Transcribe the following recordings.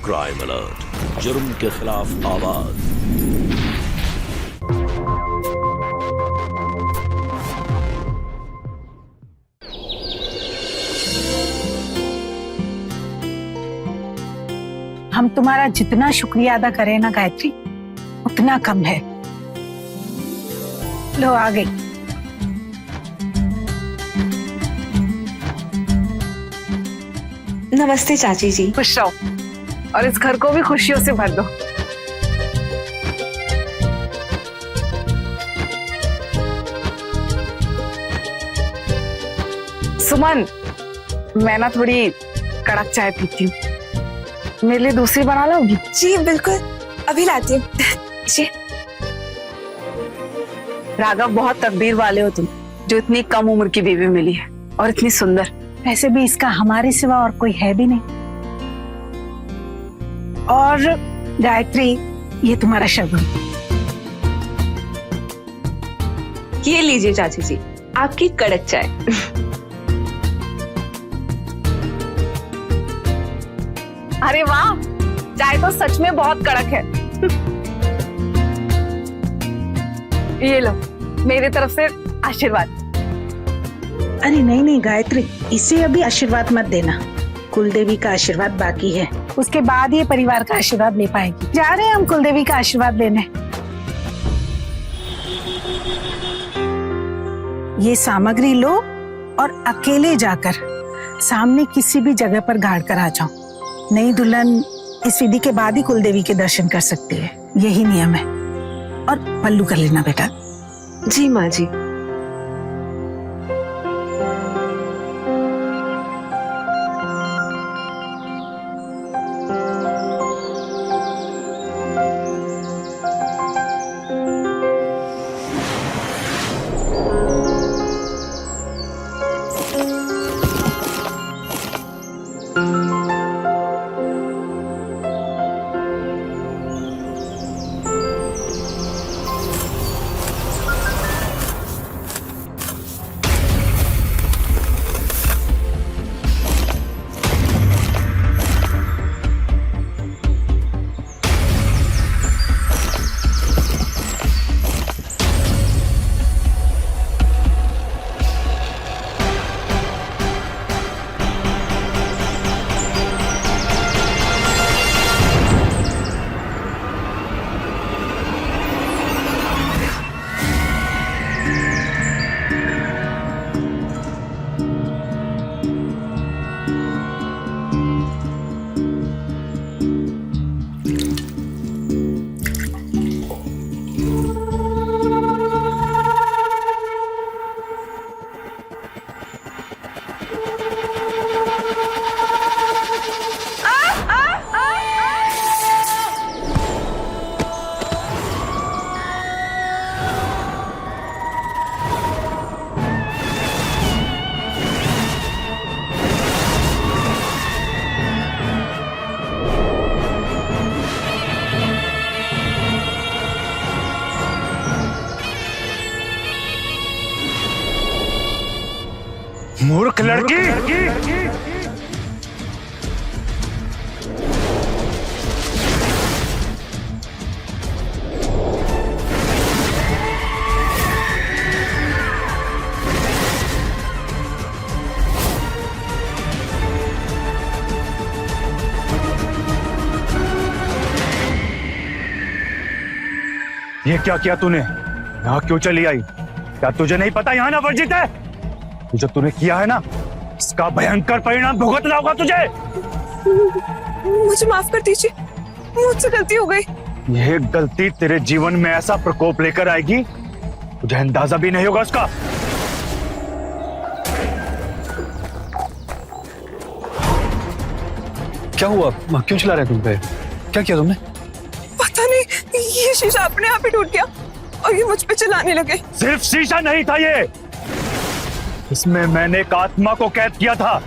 Crime alert, जुर्म के खिलाफ आवाज। हम तुम्हारा जितना शुक्रिया अदा करें ना गायत्री, उतना कम है। लो आ गई। नमस्ते चाची जी। खुश रहो और इस घर को भी खुशियों से भर दो। सुमन, मैं ना थोड़ी कड़क चाय पीती हूँ, मेरे लिए दूसरी बना लोगी? जी बिल्कुल, अभी लाती हूँ। जी। राघव, बहुत तकदीर वाले हो तुम, जो इतनी कम उम्र की बीवी मिली है और इतनी सुंदर। वैसे भी इसका हमारे सिवा और कोई है भी नहीं। और गायत्री, ये तुम्हारा शगुन। ये लीजिए चाची जी, आपकी कड़क चाय। अरे वाह, चाय तो सच में बहुत कड़क है। ये लो, मेरी तरफ से आशीर्वाद। अरे नहीं नहीं गायत्री, इसे अभी आशीर्वाद मत देना, कुलदेवी का आशीर्वाद बाकी है, उसके बाद ये परिवार का आशीर्वाद ले पाएगी। जा रहे हैं हम कुलदेवी का आशीर्वाद लेने। ये सामग्री लो और अकेले जाकर सामने किसी भी जगह पर गाड़ कर आ जाओ। नई दुल्हन इस विधि के बाद ही कुलदेवी के दर्शन कर सकती है, यही नियम है। और पल्लू कर लेना बेटा। जी माँ जी। मूर्ख लड़की, ये क्या किया तूने? यहाँ क्यों चली आई? क्या तुझे नहीं पता यहाँ ना वर्जित है? जो तूने किया है ना, इसका भयंकर परिणाम भुगतना होगा तुझे। मुझे माफ कर दीजिए, मुझसे गलती हो गई। यह गलती तेरे जीवन में ऐसा प्रकोप लेकर आएगी, तुझे अंदाजा भी नहीं होगा उसका। क्या हुआ? क्यों चिल्ला रहे तुम पे? क्या किया तुमने? पता नहीं, ये शीशा अपने आप ही टूट गया और ये मुझ पे चिल्लाने लगे। सिर्फ शीशा नहीं था ये, इसमें मैंने एक आत्मा को कैद किया था।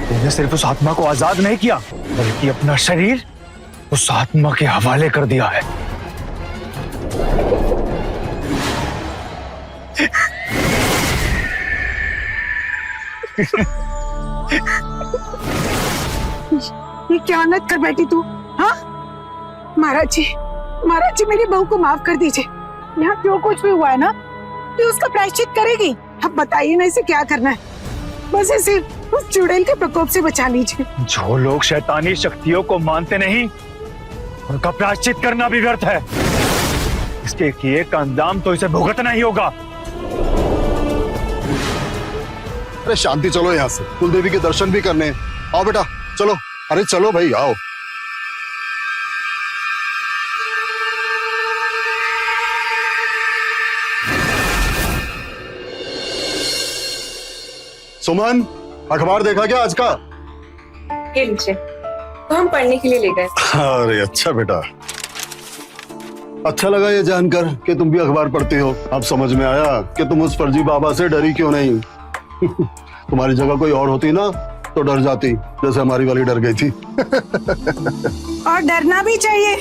तूने सिर्फ उस आत्मा को आजाद नहीं किया, बल्कि अपना शरीर उस आत्मा के हवाले कर दिया है। ये क्या औनत कर बैठी तू? हाँ महाराज जी मेरी बहू को माफ कर दीजिए। यहाँ जो कुछ भी हुआ है ना तो उसका प्रायश्चित करेगी। अब बताइए ना इसे क्या करना है। बस इसे उस चुड़ैल के प्रकोप से बचा लीजिए। जो लोग शैतानी शक्तियों को मानते नहीं उनका प्रायश्चित करना भी व्यर्थ है। इसके किए का अंजाम तो इसे भुगतना ही होगा। अरे शांति, चलो यहाँ से, कुलदेवी के दर्शन भी करने हैं। आओ बेटा चलो। अरे चलो भाई आओ। सुमन, अखबार देखा क्या आज का? ये लीजिए, तो हम पढ़ने के लिए ले गए। अरे अच्छा बेटा, अच्छा लगा ये जानकर कि तुम भी अखबार पढ़ती हो। अब समझ में आया कि तुम उस फर्जी बाबा से डरी क्यों नहीं। तुम्हारी जगह कोई और होती ना तो डर जाती, जैसे हमारी वाली डर गई थी। और डरना भी चाहिए।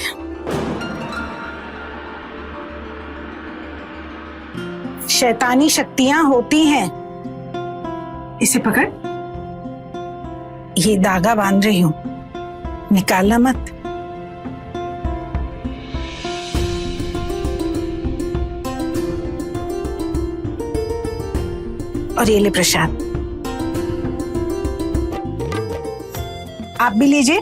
शैतानी शक्तियां होती हैं। इसे पकड़, ये धागा बांध रही हूं, निकालना मत। और ये ले प्रसाद, आप भी लीजिए।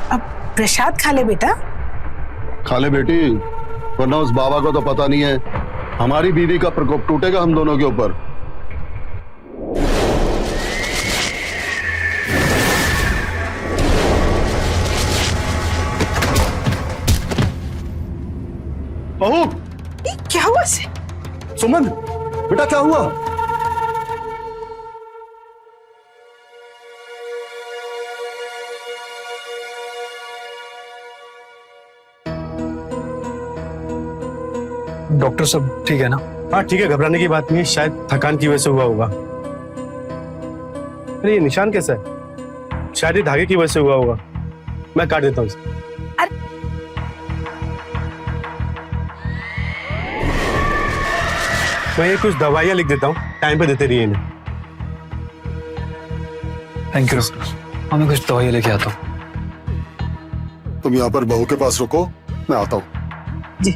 अब प्रसाद खा ले बेटा। खा ले बेटी, वरना उस बाबा को तो पता नहीं है हमारी बीवी का प्रकोप टूटेगा हम दोनों के ऊपर। बहू, ये क्या हुआ से? सुमन बेटा क्या हुआ? डॉक्टर सब ठीक है ना? हाँ ठीक है, घबराने की बात नहीं है, शायद थकान की वजह से हुआ होगा। अरे ये निशान कैसा है? शायद ये धागे की वजह से हुआ होगा। मैं काट देता हूँ इसे। मैं ये कुछ दवाइयाँ लिख देता हूँ, टाइम पे देते रहिए इन्हें। थैंक यू डॉक्टर, मैं कुछ दवाइयाँ लेके आता हूँ। तुम यहाँ पर बहू के पास रुको, मैं आता हूँ। जी।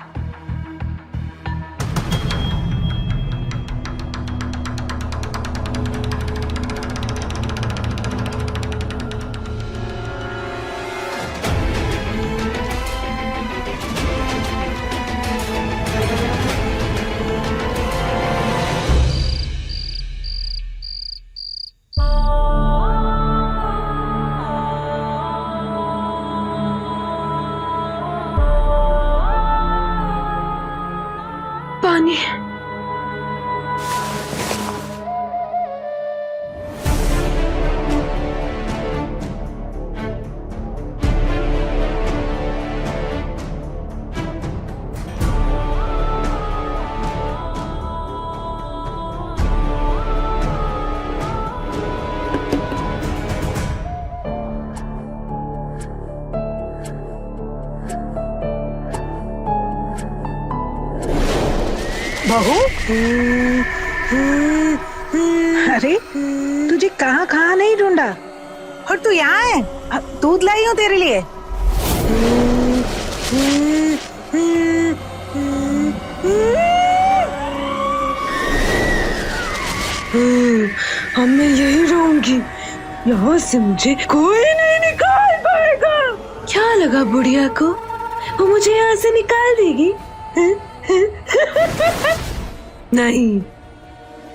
पानी। बहू, अरे तुझे कहाँ कहाँ नहीं ढूंढा, और तू यहाँ है। दूध लाई हूँ तेरे लिए। अब मैं यही रहूंगी, यहाँ से मुझे कोई नहीं निकाल पाएगा। क्या लगा बुढ़िया को, वो मुझे यहाँ से निकाल देगी? नहीं,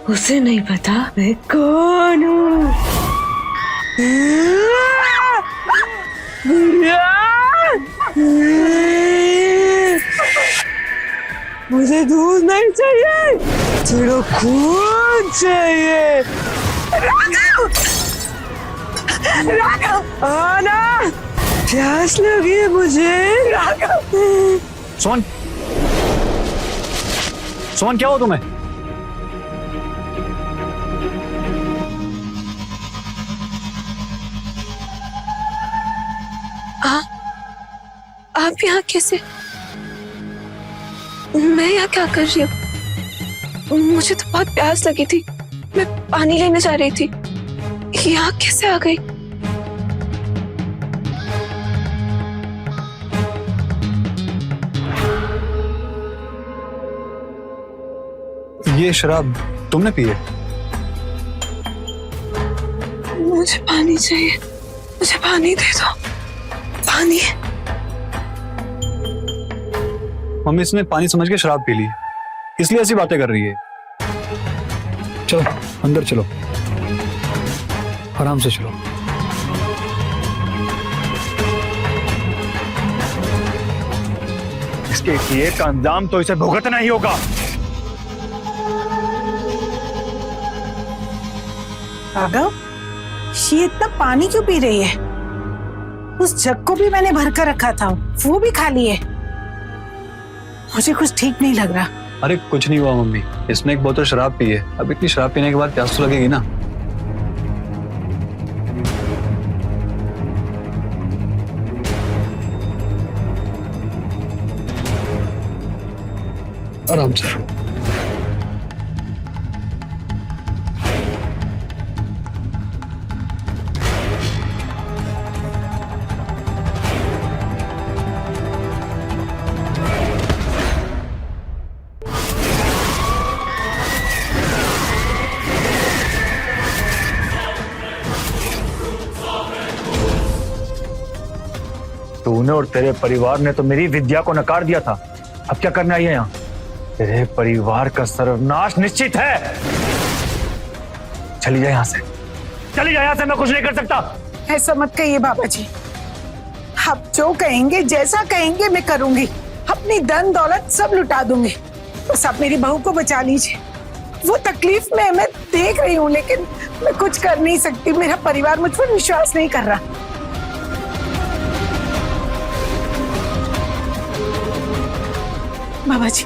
उसे नहीं पता मैं कौन हूँ। मुझे दूध नहीं चाहिए, तेरा खून चाहिए। आना, प्यास लगी है मुझे। सुमन, सुमन क्या हो तुम्हें? आप यहाँ कैसे? मैं यहाँ क्या कर रही हूँ? मुझे तो बहुत प्यास लगी थी, मैं पानी लेने जा रही थी। यहाँ कैसे आ गई? ये शराब तुमने पी है? मुझे पानी चाहिए, मुझे पानी दे दो, पानी। मम्मी इसने पानी समझ के शराब पी ली, इसलिए ऐसी बातें कर रही है। चलो अंदर चलो, आराम से चलो। इसके किए का अंजाम तो इसे भुगतना ही होगा। राघव, ये इतना पानी क्यों पी रही है? उस जग को भी मैंने भर कर रखा था, वो भी खाली है। मुझे कुछ ठीक नहीं लग रहा। अरे कुछ नहीं हुआ मम्मी, इसने एक बोतल शराब पी है। अब इतनी शराब पीने के बाद प्यास तो लगेगी ना। आराम से। तूने और तेरे परिवार ने तो मेरी विद्या को नकार दिया था, अब क्या करना है यहाँ? तेरे परिवार का सर्वनाश निश्चित है। चली जा यहाँ से, चली जा यहाँ से, मैं कुछ नहीं कर सकता। ऐसा मत कहिए बाबा जी, आप जो कहेंगे, जैसा कहेंगे मैं करूंगी। अपनी धन दौलत सब लुटा दूंगी, बस आप मेरी बहू को बचा लीजिए। वो तकलीफ में मैं देख रही हूँ, लेकिन मैं कुछ कर नहीं सकती। मेरा परिवार मुझ पर विश्वास नहीं कर रहा। बाबा जी,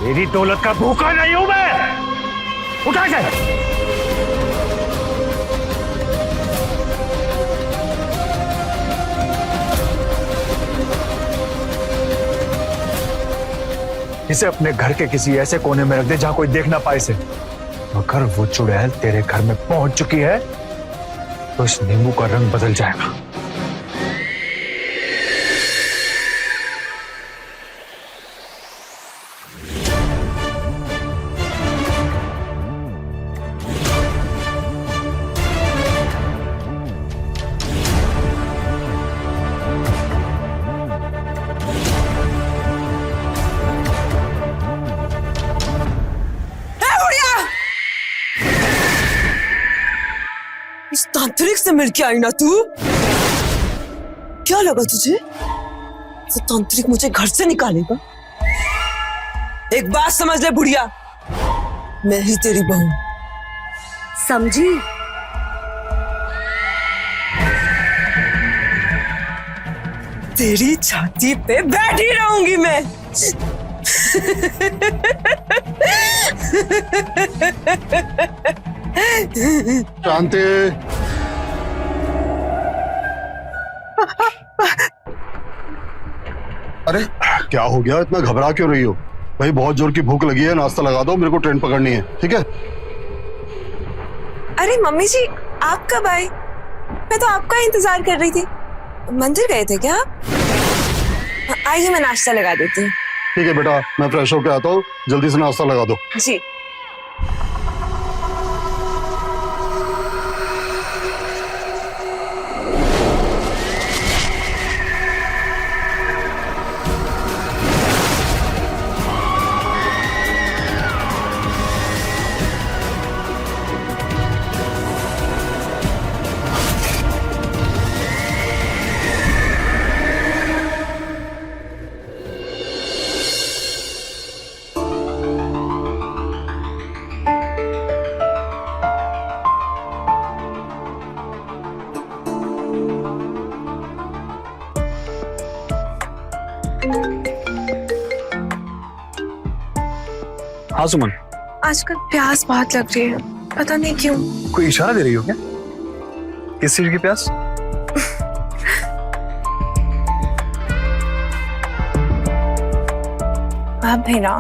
मेरी दौलत का भूखा नहीं हूं मैं। उठा जाए। इसे अपने घर के किसी ऐसे कोने में रख दे जहां कोई देख ना पाए इसे। अगर वो चुड़ैल तेरे घर में पहुंच चुकी है तो इस नींबू का रंग बदल जाएगा। इस तांत्रिक से मिलके आई ना तू? क्या लगा तुझे वो तांत्रिक मुझे घर से निकालेगा? एक बात समझ ले बुढ़िया, मैं ही तेरी बहू, समझी? तेरी छाती पे बैठी रहूंगी मैं। शांति। अरे क्या हो गया, इतना घबरा क्यों रही हो? भाई बहुत जोर की भूख लगी है, नाश्ता लगा दो, मेरे को ट्रेन पकड़नी है, ठीक है? अरे मम्मी जी, आप कब आए? मैं तो आपका इंतजार कर रही थी। मंदिर गए थे क्या आप? आइए मैं नाश्ता लगा देती हूँ। ठीक है बेटा, मैं फ्रेश होके आता हूँ, जल्दी से नाश्ता लगा दो। जी। हाँ सुमन, आजकल प्यास बहुत लग रही है, पता नहीं क्यों। कोई इशारा दे रही हो क्या? किस चीज की प्यास? आप भी ना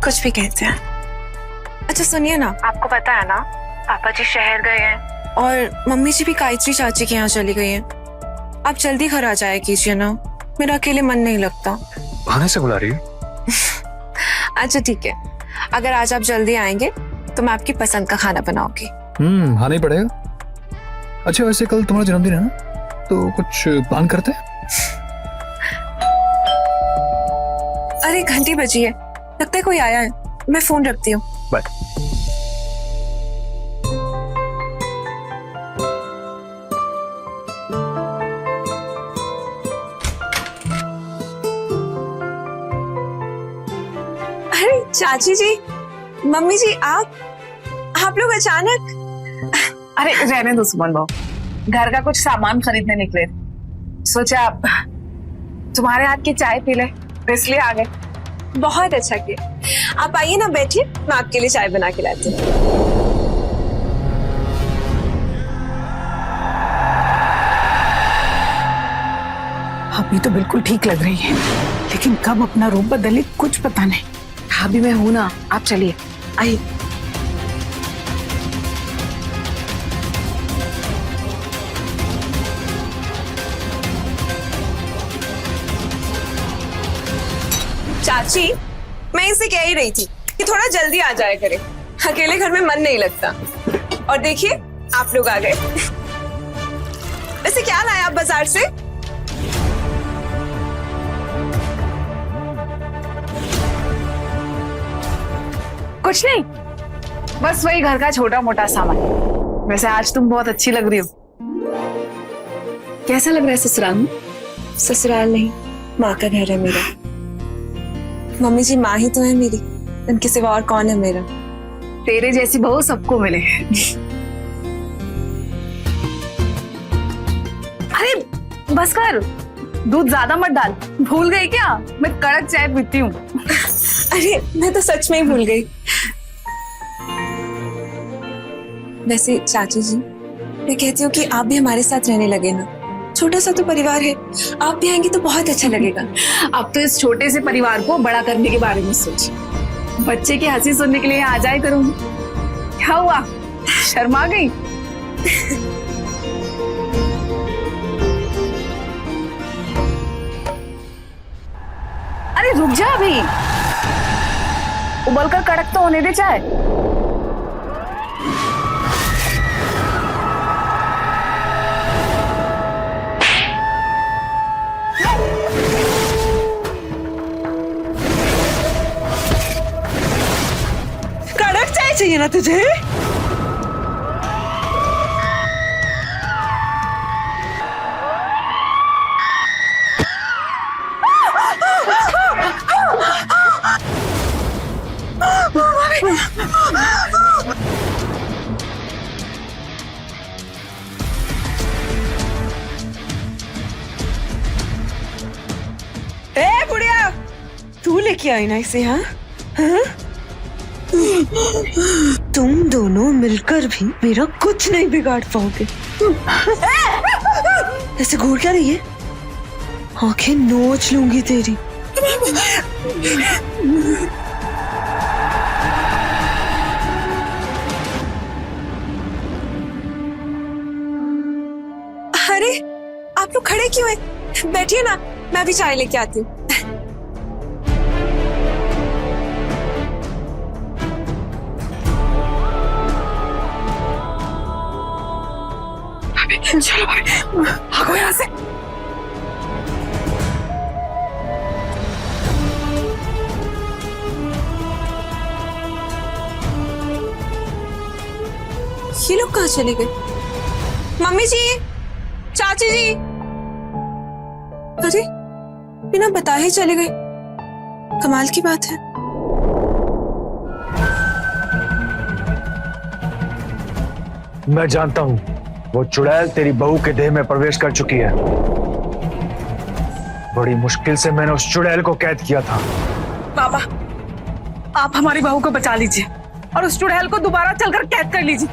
कुछ भी कहते हैं। अच्छा सुनिए ना, आपको पता है ना पापा जी शहर गए हैं और मम्मी जी भी गायत्री चाची के यहाँ चली गई हैं। आप जल्दी घर आ जाया कीजिए ना, मेरा अकेले मन नहीं लगता। आने से बुला रही है? अच्छा ठीक है, अगर आज आप जल्दी आएंगे तो मैं आपकी पसंद का खाना बनाऊंगी। आना ही पड़ेगा। अच्छा वैसे कल तुम्हारा जन्मदिन है ना, तो कुछ प्लान करते हैं? अरे घंटी बजी है, लगता है कोई आया है, मैं फोन रखती हूँ। बाय। अरे चाची जी, मम्मी जी, आप लोग अचानक? अरे रहने दो सुमन बहू, घर का कुछ सामान खरीदने निकले, सोचा आप तुम्हारे हाथ की चाय पी ले, तो इसलिए आ गए। बहुत अच्छा किया। आप आइए ना, बैठिए, मैं आपके लिए चाय बना के लाती हूँ। अभी तो बिल्कुल ठीक लग रही है, लेकिन कब अपना रूप बदले कुछ पता नहीं। भाभी मैं हूं ना, आप चलिए, आइए। चाची, मैं इसे कह ही रही थी कि थोड़ा जल्दी आ जाया करे, अकेले घर में मन नहीं लगता। और देखिए आप लोग आ गए। वैसे क्या लाए आप बाजार से? कुछ नहीं, बस वही घर का छोटा मोटा सामान। वैसे आज तुम बहुत अच्छी लग रही हो। कैसा लग रहा है ससुराल में? ससुराल नहीं, माँ का घर है मेरा। मम्मी जी माँ ही तो है मेरी, उनके सिवा और कौन है मेरा? तेरे जैसी बहू सबको मिले। अरे बस कर, दूध ज्यादा मत डाल। भूल गई क्या? मैं कड़क चाय पीती हूँ। अरे मैं तो सच में ही भूल गई। वैसे चाची जी, मैं कहती हूँ कि आप भी हमारे साथ रहने लगे ना, छोटा सा तो परिवार है, आप भी आएंगे तो बहुत अच्छा लगेगा। अब तो इस छोटे से परिवार को बड़ा करने के बारे में सोच, बच्चे की हंसी सुनने के लिए आ जाए करूंगी। क्या हुआ, शर्मा गई? अरे रुक जा, अभी उबलकर कड़क तो होने दे चाय। कड़क चाय चाहिए ना तुझे? ए बुढ़िया, तू लेके आई ना इसे? हाँ हाँ? तुम दोनों मिलकर भी मेरा कुछ नहीं बिगाड़ पाओगे। ऐसे घूर क्या रही है? आंखें नोच लूंगी तेरी। अरे आप लोग खड़े क्यों हैं? बैठिए ना, मैं अभी चाय लेके आती हूँ। चलो भाई, भागो यहाँ से। ये लोग कहाँ चले गए? मम्मी जी, चाची जी, अरे बिना बताए ही चले गए, कमाल की बात है। मैं जानता हूँ वो चुड़ैल तेरी बहू के देह में प्रवेश कर चुकी है। बड़ी मुश्किल से मैंने उस चुड़ैल को कैद किया था। बाबा, आप हमारी बहू को बचा लीजिए और उस चुड़ैल को दोबारा चलकर कैद कर लीजिए।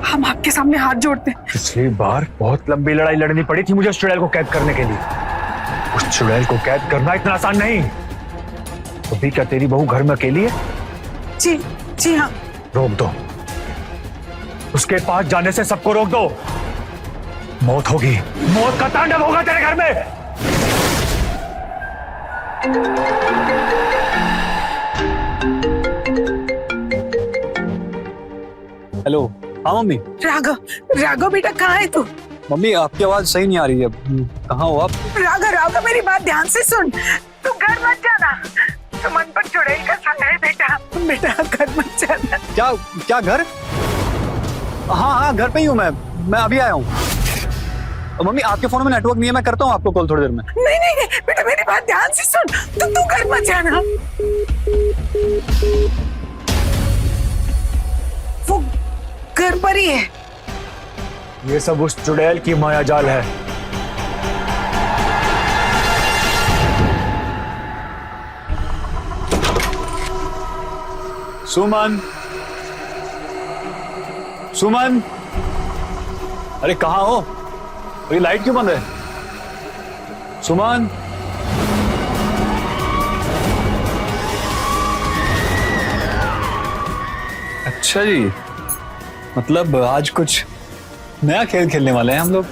हम आपके सामने हाथ जोड़ते हैं। पिछली बार बहुत लंबी लड़ाई लड़नी पड़ी थी मुझे उस चुड़ैल को कैद करने के लिए। उस चुड़ैल को कैद करना इतना आसान नहीं। तो भी क्या तेरी बहू घर में अकेली है? जी जी हाँ। रोक दो, उसके पास जाने से सबको रोक दो। मौत होगी, मौत का तांडव होगा तेरे घर में। हेलो। हाँ मम्मी। राघव, राघव बेटा कहाँ है तू? मम्मी आपकी आवाज सही नहीं आ रही है, कहाँ हो आप? राघव, राघव मेरी बात ध्यान से सुन, तू घर मत जाना, तू मन पर चुड़ैल का साया है बेटा, बेटा घर मत जाना। क्या क्या घर? हाँ घर पे ही हूँ मैं अभी आया हूँ। मम्मी आपके फोन में नेटवर्क नहीं है, मैं करता हूँ आपको कॉल थोड़ी देर में। नहीं नहीं बेटा मेरी बात ध्यान से सुन, तू घर मत जाना। वो घर पर ही है। ये सब उस चुड़ैल की मायाजाल है। सुमन, सुमन, अरे कहाँ हो? ये लाइट क्यों बंद है? सुमन, अच्छा जी, मतलब आज कुछ नया खेल खेलने वाले हैं हम लोग।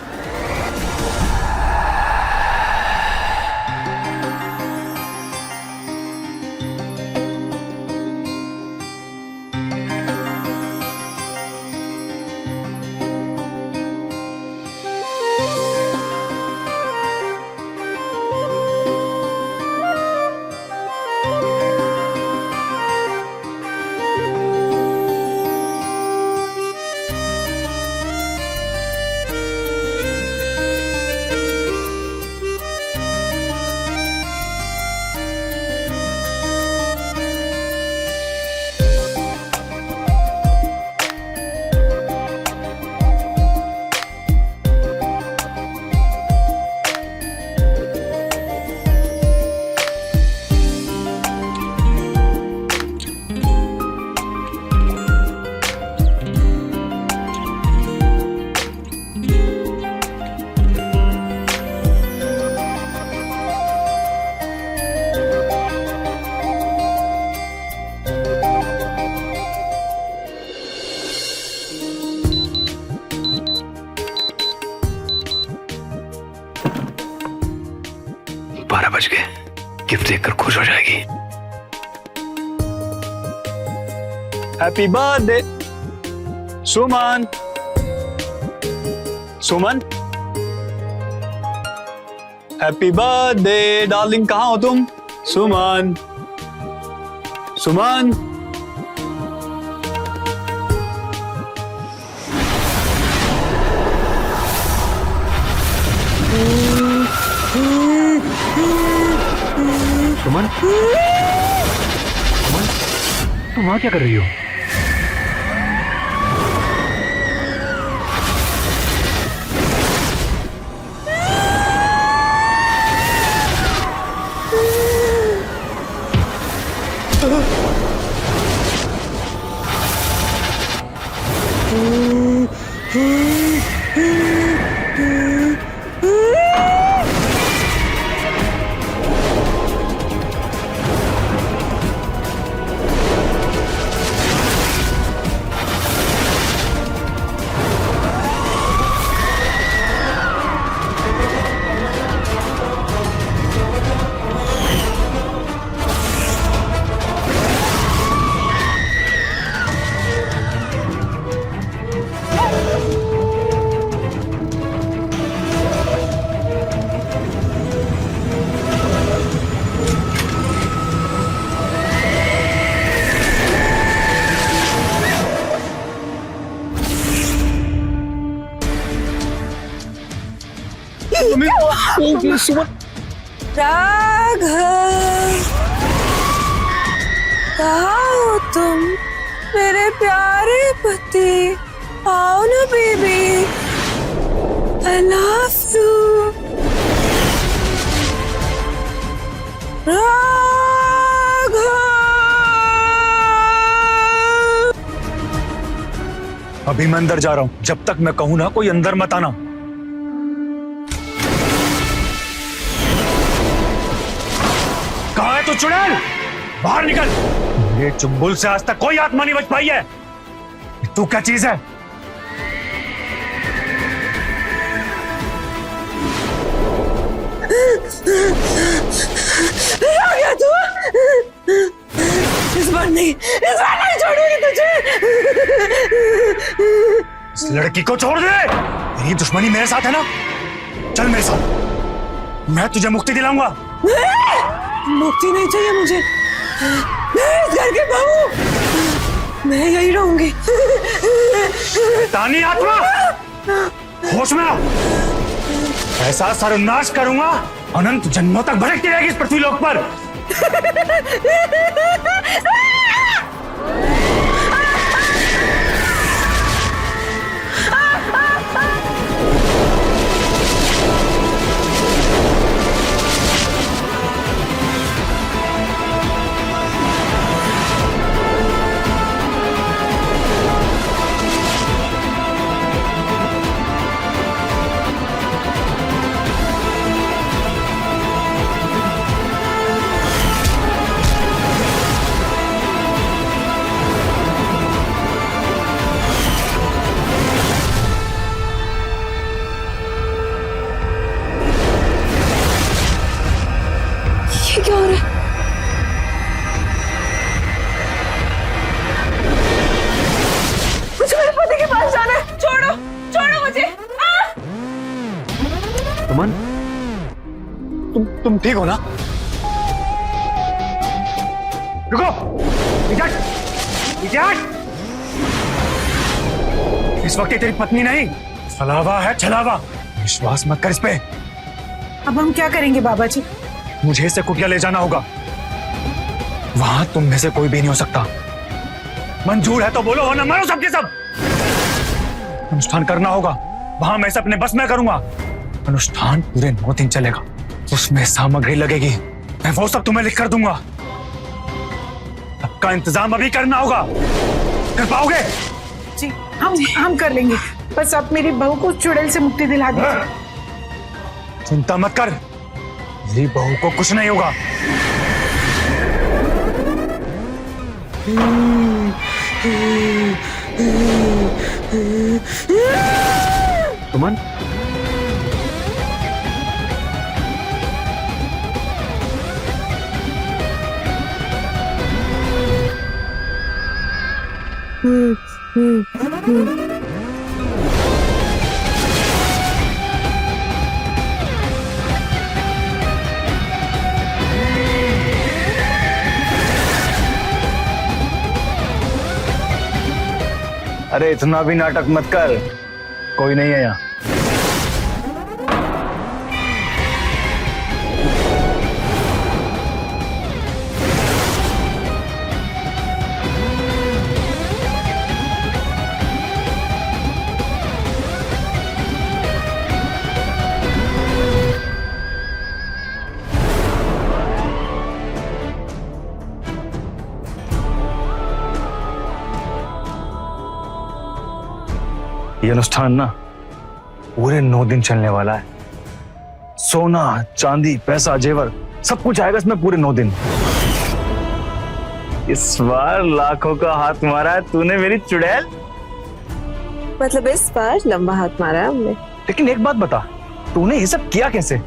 बज गए, गिफ्ट देखकर खुश हो जाएगी। हैप्पी बर्थडे सुमन। सुमन, हैप्पी बर्थडे डार्लिंग, कहाँ हो तुम? सुमन, सुमन, सुमन, सुमन, तुम वहां क्या कर रही हो? सुमन, राघव, कहाँ हो तुम मेरे प्यारे पति? आओ ना baby, I love you. Raghav, अभी मैं अंदर जा रहा हूं, जब तक मैं कहूं ना कोई अंदर मत आना। कहाँ है तू चुड़ैल? बाहर निकल। ये चुम्बुल से आज तक कोई आत्मा नहीं बच पाई है। तू क्या चीज है? आ गया तू। इस बार नहीं छोड़ूंगी तुझे। इस लड़की को छोड़ दे। तेरी दुश्मनी मेरे साथ है ना, चल मेरे साथ, मैं तुझे मुक्ति दिलाऊंगा। मुक्ति नहीं चाहिए मुझे, मैं इस घर की बहू, मैं यही रहूंगी। तानी आत्मा, होश में आ। ऐसा सर्वनाश करूंगा, अनंत जन्मों तक भटकती रहेगी इस पृथ्वी लोक पर। ये क्या हो रहा है? मुझे मेरे पति के पास जाना है। छोड़ो छोड़ो मुझे। सुमन, तुम ठीक हो ना? रुको, इस वक्त ये तेरी पत्नी नहीं, छलावा है छलावा। विश्वास मत कर इस पे। अब हम क्या करेंगे बाबा जी? मुझे इसे कुटिया ले जाना होगा, वहां तुम में से कोई भी नहीं हो सकता। मंजूर है तो बोलो, वरना मरो सबके सब। अनुष्ठान करना होगा, वहां मैं इसे अपने बस में करूंगा। अनुष्ठान पूरे 9 दिन चलेगा, उसमें सामग्री लगेगी, मैं वो सब तुम्हें लिख कर दूंगा। सबका इंतजाम अभी करना होगा, कर पाओगे? जी हम कर लेंगे, बस आप मेरी बहू को चुड़ैल से मुक्ति दिला दीजिए। चिंता मत कर, मेरी बहू को कुछ नहीं होगा। सुमन, अरे इतना भी नाटक मत कर, कोई नहीं है यहाँ। ये अनुष्ठान ना पूरे 9 दिन चलने वाला है। सोना, चांदी, पैसा, जेवर सब कुछ आएगा इसमें पूरे 9 दिन। इस बार लाखों का हाथ मारा है तूने मेरी चुड़ैल। मतलब इस बार लंबा हाथ मारा है हमने। लेकिन एक बात बता, तूने ये सब किया कैसे?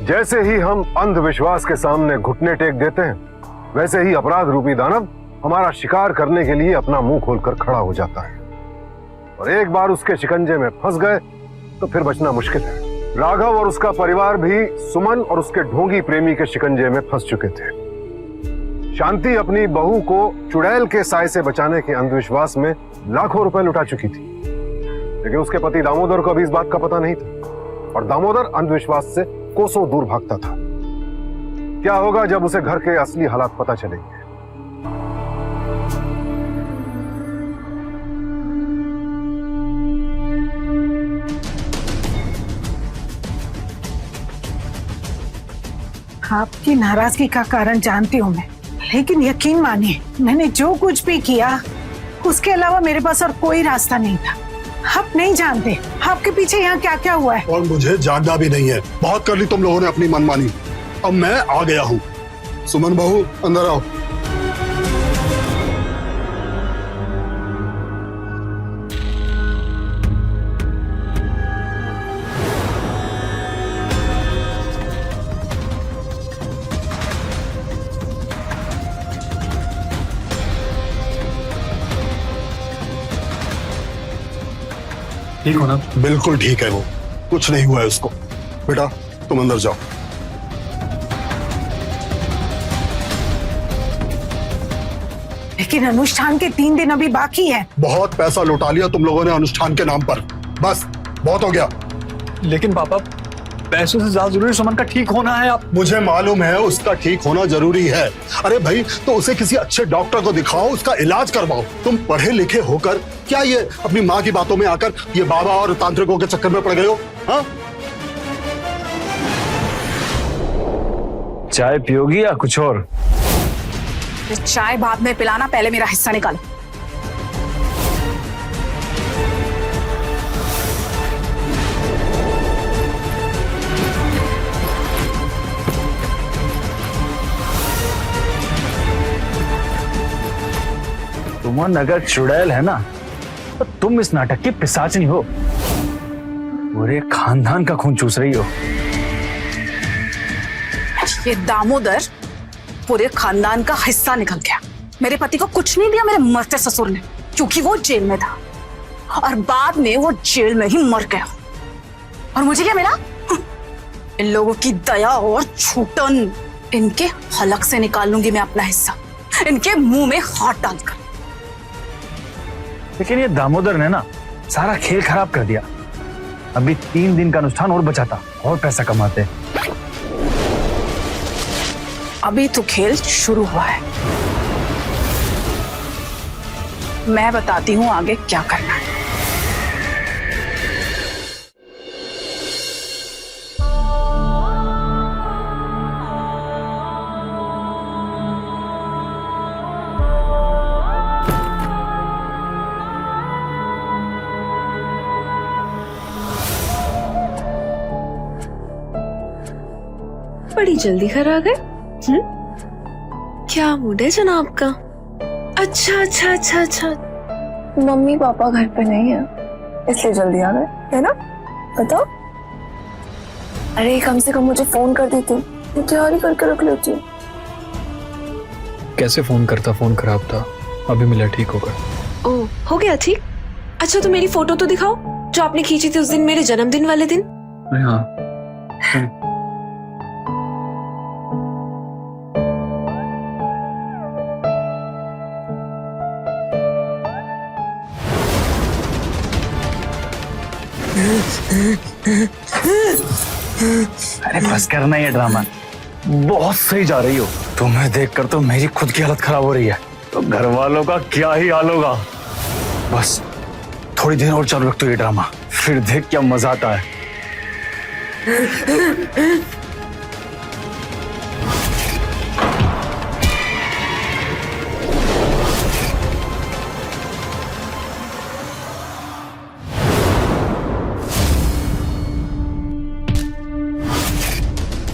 जैसे ही हम अंधविश्वास के सामने घुटने टेक देते हैं, वैसे ही अपराध रूपी दानव हमारा शिकार करने के लिए अपना मुंह खोलकर खड़ा हो जाता है। और एक बार उसके शिकंजे में फंस गए तो फिर बचना मुश्किल है। राघव और उसका परिवार भी सुमन और उसके ढोंगी प्रेमी के शिकंजे में फंस चुके थे। शांति अपनी बहू को चुड़ैल के साए से बचाने के अंधविश्वास में लाखों रुपए लुटा चुकी थी, लेकिन उसके पति दामोदर को अभी इस बात का पता नहीं था। और दामोदर अंधविश्वास से कोसों दूर भागता था। क्या होगा जब उसे घर के असली हालात पता चलेंगे? आपकी नाराजगी का कारण जानती हूँ मैं, लेकिन यकीन मानिए मैंने जो कुछ भी किया उसके अलावा मेरे पास और कोई रास्ता नहीं था। आप नहीं जानते आपके पीछे यहाँ क्या क्या हुआ है। और मुझे जानना भी नहीं है। बहुत कर ली तुम लोगों ने अपनी मनमानी। अब मैं आ गया हूँ। सुमन बहू अंदर आओ। ठीक हो ना? बिल्कुल ठीक है, वो कुछ नहीं हुआ है उसको। बेटा तुम अंदर जाओ। लेकिन अनुष्ठान के 3 दिन अभी बाकी है। बहुत पैसा लुटा लिया तुम लोगों ने अनुष्ठान के नाम पर। बस बहुत हो गया। लेकिन पापा, पैसों से ज्यादा जरूरी सुमन का ठीक होना है। आप मुझे मालूम है उसका ठीक होना जरूरी है। अरे भाई तो उसे किसी अच्छे डॉक्टर को दिखाओ, उसका इलाज करवाओ। तुम पढ़े लिखे होकर क्या ये अपनी माँ की बातों में आकर ये बाबा और तांत्रिकों के चक्कर में पड़ गए हो? हाँ? चाय पियोगी या कुछ और? चाय बाद में पिलाना, पहले मेरा हिस्सा निकालो। सुमन अगर चुड़ैल है ना तो तुम इस नाटक की पिशाचनी हो। पूरे खानदान का खून चूस रही हो। ये दामोदर पूरे खानदान का हिस्सा निकल गया। मेरे पति को कुछ नहीं दिया मेरे मरते ससुर ने, क्योंकि वो जेल में था और बाद में वो जेल में ही मर गया। और मुझे क्या मिला? इन लोगों की दया और छूटन। इनके हलक से निकाल लूंगी मैं अपना हिस्सा, इनके मुंह में हाथ डालकर। लेकिन ये दामोदर ने ना सारा खेल खराब कर दिया। अभी 3 दिन का अनुष्ठान और बचा था और पैसा कमाते। अभी तो खेल शुरू हुआ है। मैं बताती हूँ आगे क्या करना है। बड़ी जल्दी घर आ गए। क्या मूड है जनाब का? अच्छा अच्छा अच्छा अच्छा, मम्मी पापा घर पे नहीं है इसलिए जल्दी आ गए, है ना? बताओ। अरे कम से कम मुझे फोन कर देती, मैं तैयारी करके रख लेती। कैसे फोन करता? फोन खराब था, अभी मिला, ठीक होगा। ओह हो गया ठीक। अच्छा तो मेरी फोटो तो दिखाओ जो आपने खींची थी उस दिन, मेरे जन्मदिन वाले दिन। हाँ अरे बस करना ये ड्रामा, बहुत सही जा रही हो। तुम्हें देखकर तो मेरी खुद की हालत खराब हो रही है, तो घर वालों का क्या ही हाल होगा। बस थोड़ी देर और चालू रख तो ये ड्रामा, फिर देख क्या मजा आता है।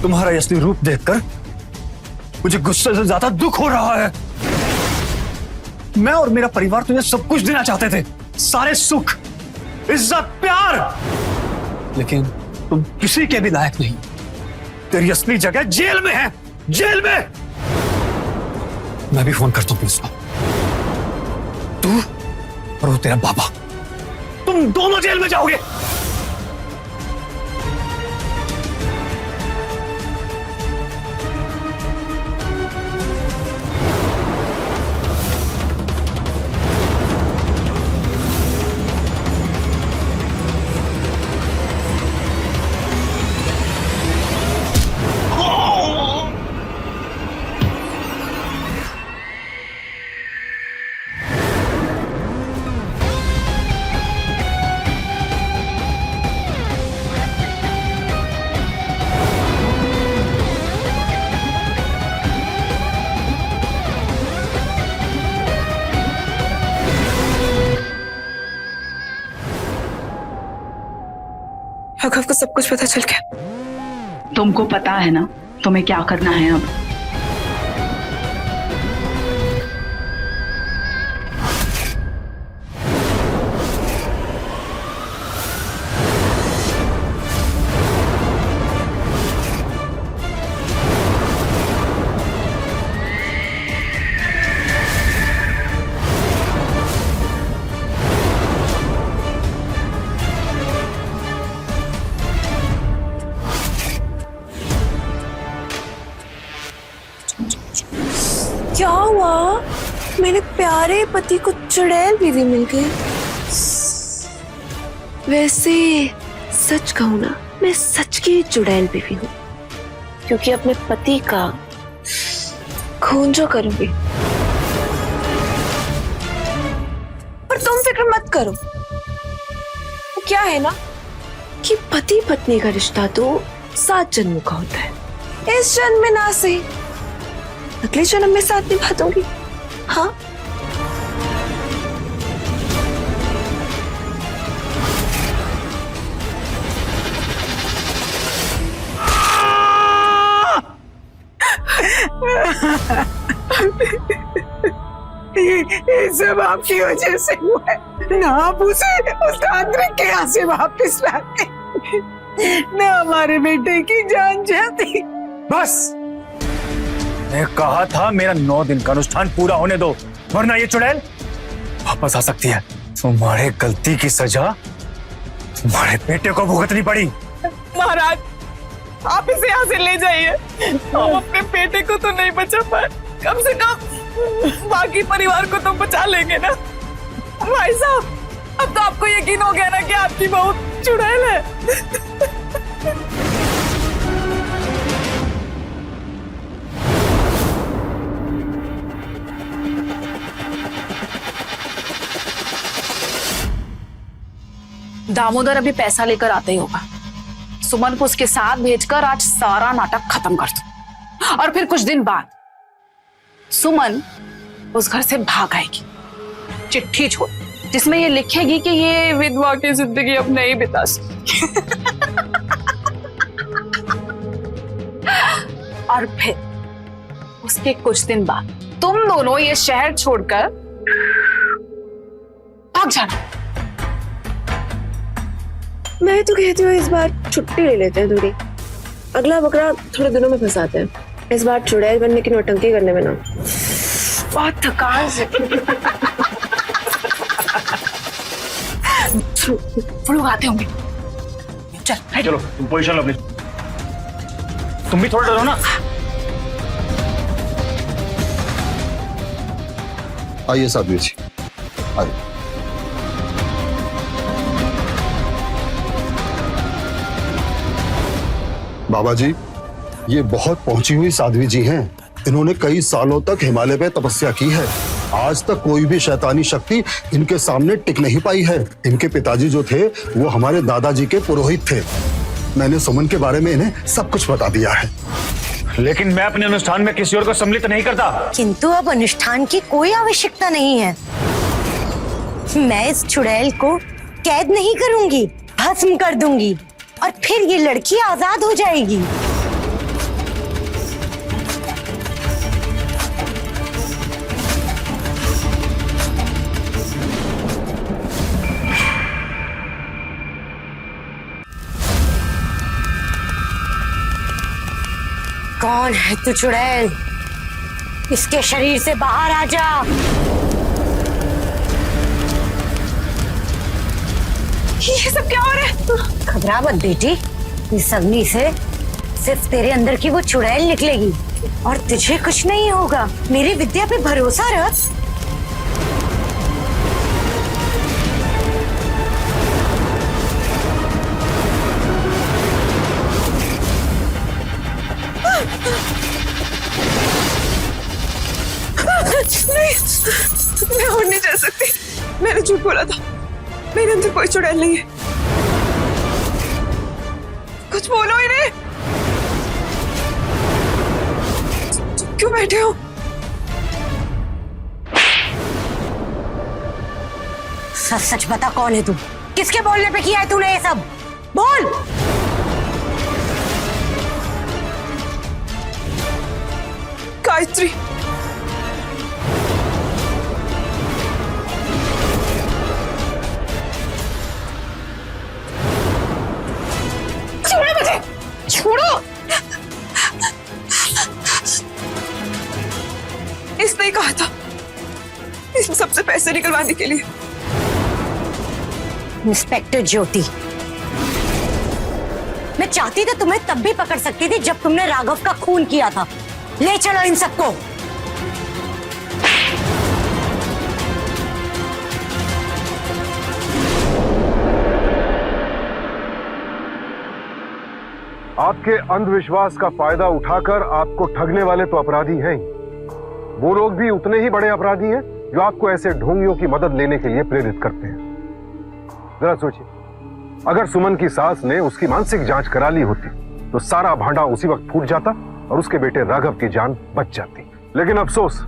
तुम्हारा असली रूप देखकर मुझे गुस्से से ज्यादा दुख हो रहा है। मैं और मेरा परिवार तुझे सब कुछ देना चाहते थे, सारे सुख, इज्जत, प्यार, लेकिन तुम किसी के भी लायक नहीं। तेरी असली जगह जेल में है, जेल में। मैं भी फोन करता हूं पुलिस को। तू और वो तेरा बाबा, तुम दोनों जेल में जाओगे। राघव को सब कुछ पता चल गया। तुमको पता है ना तुम्हें क्या करना है अब? क्या हुआ? मेरे प्यारे पति को चुड़ैल बीवी मिल गई। वैसे सच कहूं ना, मैं सच की चुड़ैल बीवी हूँ, क्योंकि अपने पति का खून जो करूंगी। पर तुम फिक्र मत करो, वो क्या है ना कि पति पत्नी का रिश्ता तो 7 जन्मों का होता है। इस जन्म में ना सही, अगले जन्म में साथ निभा दूंगी। हाँ, ये सब आपकी वजह से हुआ है ना। आप उसे उस तांत्रिक के यहाँ से वापस लाते ना, हमारे बेटे की जान जाती। बस मैं कहा था मेरा 9 दिन का अनुष्ठान पूरा होने दो, वरना ये चुड़ैल वापस आ सकती है। तुम्हारे गलती की सजा तुम्हारे बेटे को भुगतनी पड़ी। महाराज, आप इसे यहाँ से ले जाइए। हम अपने बेटे को तो नहीं बचा पाए, कम से कम बाकी परिवार को तो बचा लेंगे ना। भाई साहब, अब तो आपको यकीन हो गया ना कि आपकी बहू चुड़ैल है। दामोदर अभी पैसा लेकर आते ही होगा। सुमन को उसके साथ भेजकर आज सारा नाटक खत्म कर दो, और फिर कुछ दिन बाद सुमन उस घर से भाग आएगी, चिट्ठी छोड़, जिसमें ये लिखेगी कि ये विधवा की जिंदगी अब नहीं बिता सकती। और फिर उसके कुछ दिन बाद तुम दोनों ये शहर छोड़कर भाग जाना। मैं तो कहती हूँ इस बार छुट्टी ले लेते हैं थोड़ी, अगला बकरा थोड़े दिनों में फंसाते हैं। इस बार चुड़ैल बनने की नौटंकी करने में ना। बहुत थकान से वो लोग आते होंगे। चल चलो तुम पोजीशन लो अपनी, तुम भी थोड़ा डरो ना। आइए साध्वी जी, आइए। बाबा जी, ये बहुत पहुंची हुई साध्वी जी हैं। इन्होंने कई सालों तक हिमालय पे तपस्या की है। आज तक कोई भी शैतानी शक्ति इनके सामने टिक नहीं पाई है। इनके पिताजी जो थे वो हमारे दादाजी के पुरोहित थे। मैंने सुमन के बारे में इन्हें सब कुछ बता दिया है। लेकिन मैं अपने अनुष्ठान में किसी और को सम्मिलित नहीं करता। किंतु अब अनुष्ठान की कोई आवश्यकता नहीं है। मैं इस चुड़ैल को कैद नहीं करूंगी, भस्म कर दूंगी, और फिर ये लड़की आजाद हो जाएगी। कौन है तू चुड़ैल? इसके शरीर से बाहर आ जा। ये सब क्या हो रहा है? घबरा मत बेटी, इस अग्नि से सिर्फ तेरे अंदर की वो चुड़ैल निकलेगी और तुझे कुछ नहीं होगा। मेरी विद्या पे भरोसा रख। मैं और नहीं जा सकती। मैंने झूठ बोला था, मेरे अंदर कोई चुड़ैल नहीं है। कुछ बोलो इन्हें। क्यों बैठे हो? सच सच बता, कौन है तू? किसके बोलने पे किया है तूने ये सब? बोल। गायत्री, छोड़ो मुझे, छोड़ो। इसने ही कहा था इन सबसे पैसे निकलवाने के लिए। इंस्पेक्टर ज्योति, मैं चाहती तो तुम्हें तब भी पकड़ सकती थी जब तुमने राघव का खून किया था। ले चलो इन सबको। आपके अंधविश्वास का फायदा उठाकर आपको ठगने वाले तो अपराधी हैं ही, वो लोग भी उतने ही बड़े अपराधी हैं जो आपको ऐसे ढोंगियों की मदद लेने के लिए प्रेरित करते हैं। जरा सोचिए, अगर सुमन की सास ने उसकी मानसिक जांच करा ली होती तो सारा भांडा उसी वक्त फूट जाता और उसके बेटे राघव की जान बच जाती। लेकिन अफसोस,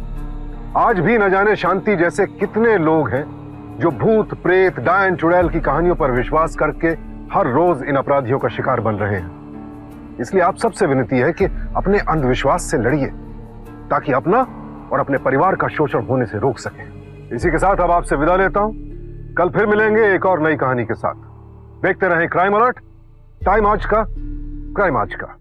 आज भी न जाने शांति जैसे कितने लोग हैं जो भूत प्रेत डायन चुड़ैल की कहानियों पर विश्वास करके हर रोज इन अपराधियों का शिकार बन रहे हैं। इसलिए आप सबसे विनती है कि अपने अंधविश्वास से लड़िए ताकि अपना और अपने परिवार का शोषण होने से रोक सकें। इसी के साथ अब आपसे विदा लेता हूं। कल फिर मिलेंगे एक और नई कहानी के साथ। देखते रहें क्राइम अलर्ट, टाइम आज का, क्राइम आज का।